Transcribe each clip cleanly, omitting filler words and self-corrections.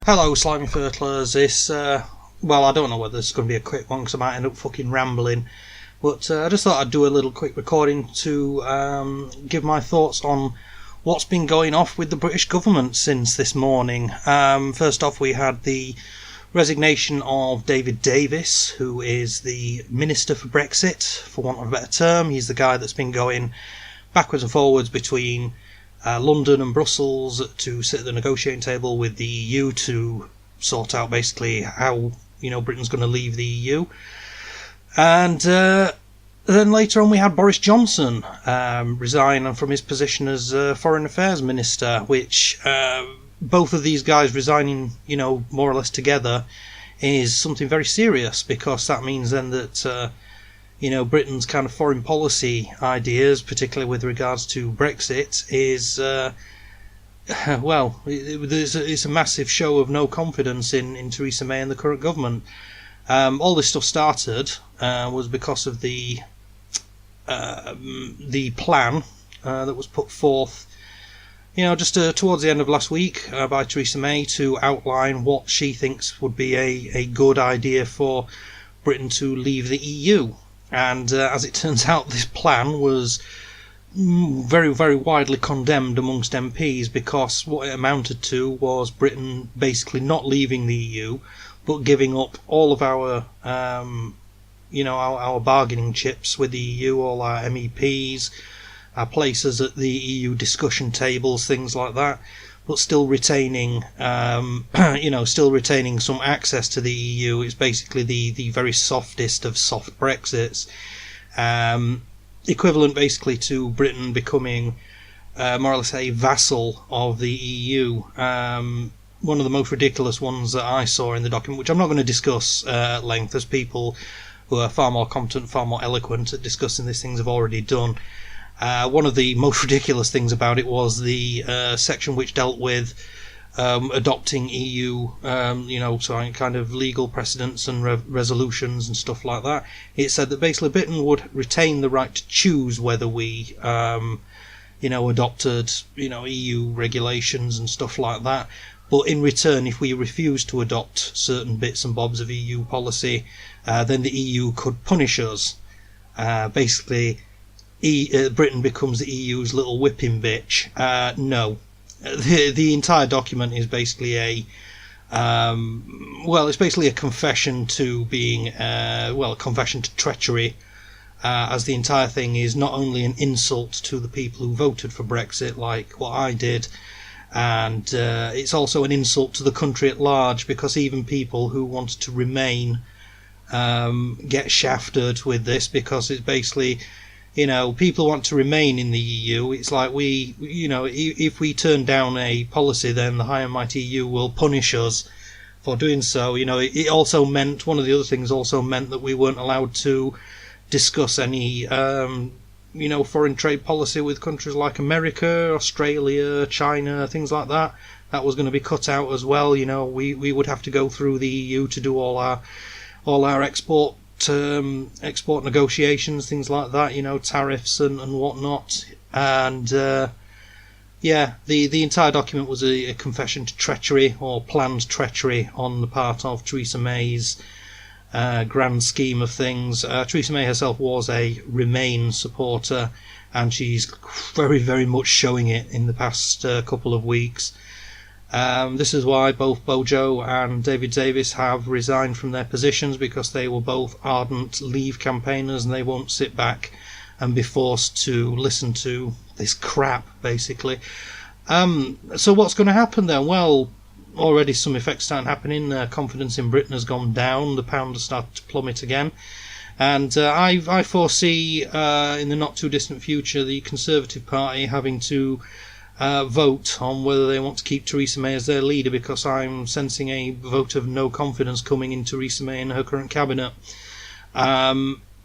Hello, Slimy Fertilers. I don't know whether it's going to be a quick one because I might end up fucking rambling. But I just thought I'd do a little quick recording to give my thoughts on what's been going off with the British government since this morning. First off, we had the resignation of David Davis, who is the Minister for Brexit, for want of a better term. He's the guy that's been going backwards and forwards between London and Brussels to sit at the negotiating table with the EU to sort out basically how Britain's going to leave the EU. And then later on we had Boris Johnson resign from his position as Foreign Affairs Minister, which both of these guys resigning, more or less together is something very serious, because that means then that Britain's kind of foreign policy ideas, particularly with regards to Brexit, is it's a massive show of no confidence in Theresa May and the current government. All this stuff started was because of the plan that was put forth, just towards the end of last week by Theresa May, to outline what she thinks would be a good idea for Britain to leave the EU. And as it turns out, this plan was very, very widely condemned amongst MPs, because what it amounted to was Britain basically not leaving the EU, but giving up all of our, our bargaining chips with the EU, all our MEPs, our places at the EU discussion tables, things like that, but still retaining, still retaining some access to the EU. It's basically the very softest of soft Brexits, equivalent basically to Britain becoming more or less a vassal of the EU. One of the most ridiculous ones that I saw in the document, which I'm not going to discuss at length, as people who are far more competent, far more eloquent at discussing these things have already done. One of the most ridiculous things about it was the section which dealt with adopting EU, so kind of legal precedents and resolutions and stuff like that. It said that basically Britain would retain the right to choose whether we, adopted, EU regulations and stuff like that. But in return, if we refuse to adopt certain bits and bobs of EU policy, then the EU could punish us. Basically, Britain becomes the EU's little whipping bitch. No. The entire document is basically it's basically a confession to being, a confession to treachery, as the entire thing is not only an insult to the people who voted for Brexit, like what I did, and it's also an insult to the country at large, because even people who wanted to remain get shafted with this, because it's basically, people want to remain in the EU. It's like if we turn down a policy, then the high and mighty EU will punish us for doing so. It also meant, one of the other things also meant that we weren't allowed to discuss any, foreign trade policy with countries like America, Australia, China, things like that. That was going to be cut out as well. We would have to go through the EU to do all our export negotiations, things like that, tariffs and whatnot. And the entire document was a confession to treachery, or planned treachery, on the part of Theresa May's grand scheme of things. Theresa May herself was a Remain supporter, and she's very, very much showing it in the past couple of weeks. This is why both Bojo and David Davis have resigned from their positions, because they were both ardent Leave campaigners, and they won't sit back and be forced to listen to this crap, basically. So what's going to happen then? Well, already some effects starting happening. Confidence in Britain has gone down. The pound has started to plummet again. And I foresee in the not too distant future the Conservative Party having to vote on whether they want to keep Theresa May as their leader, because I'm sensing a vote of no confidence coming in Theresa May and her current cabinet.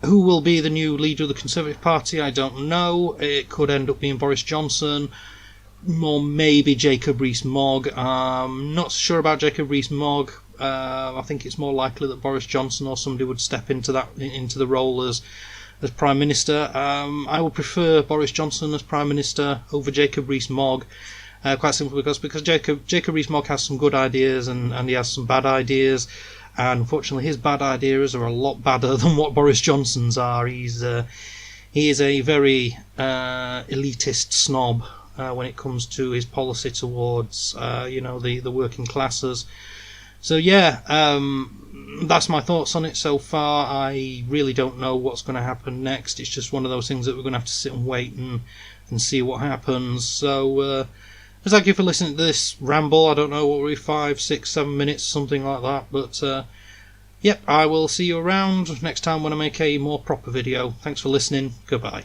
Who will be the new leader of the Conservative Party? I don't know. It could end up being Boris Johnson, or maybe Jacob Rees-Mogg. Not sure about Jacob Rees-Mogg. I think it's more likely that Boris Johnson or somebody would step into the role as Prime Minister. I would prefer Boris Johnson as Prime Minister over Jacob Rees-Mogg. Quite simply because Jacob Rees-Mogg has some good ideas and he has some bad ideas. And unfortunately, his bad ideas are a lot badder than what Boris Johnson's are. He is a very elitist snob when it comes to his policy towards the working classes. So yeah, that's my thoughts on it so far. I really don't know what's going to happen next. It's just one of those things that we're going to have to sit and wait and see what happens. So thank you for listening to this ramble. I don't know, what were we, 5, 6, 7 minutes, something like that. But yep, I will see you around next time when I make a more proper video. Thanks for listening. Goodbye.